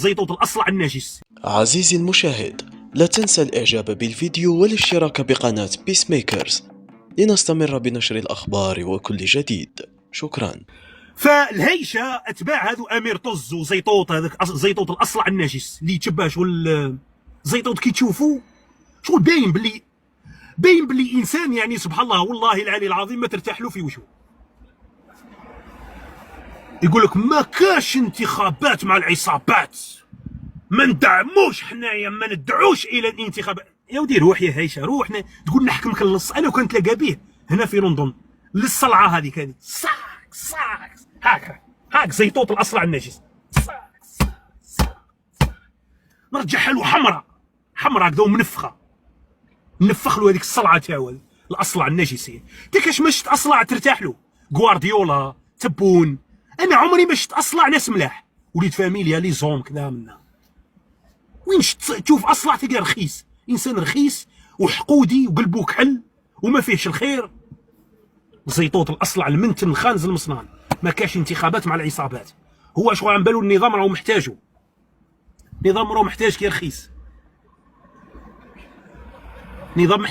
زيطوط الأصلع النجس. عزيزي المشاهد، لا تنسى الإعجاب بالفيديو والاشتراك بقناة بيس ميكرز لنستمر بنشر الأخبار وكل جديد. شكرا. فالهيشه اتباع هذو امير طز وزيطوط، هذاك زيطوط الاصلع النجس اللي يتشبه شغل زيطوط كي تشوفوا شغل باين باللي انسان يعني سبحان الله والله العلي العظيم ما ترتاح له في وجهه. يقول لك ما كاش انتخابات مع العصابات، ما ندعموش حنايا، ما ندعوش الى الانتخابات. يا ودي روح يا هيشه روح تقول نحكمك اللص. انا كنت تلاقى به هنا في لندن للصلعه هذيك هذه صاك هاك زيطوط الاصلع النجس نرجعها له حمراء كذا ومنفخه، نفخ له هذيك الصلعه تاعو الاصلع النجسي. انت كاش ما شفت اصلع ترتاح له؟ غوارديولا، تبون. انا عمري ما شفت اصلع ناس ملاح، وليد فاميليا لي زوم كذا منا. وين تشوف اصلع تلقى رخيص، انسان رخيص وحقودي وقلبه كحل وما فيهش الخير. زيطوط الاصلع المنتن الخانز المصنان. ما كاش انتخابات مع العصابات. هو شغل عم بالو النظام راهو محتاجه، النظام راهو محتاج كي رخيص، نظام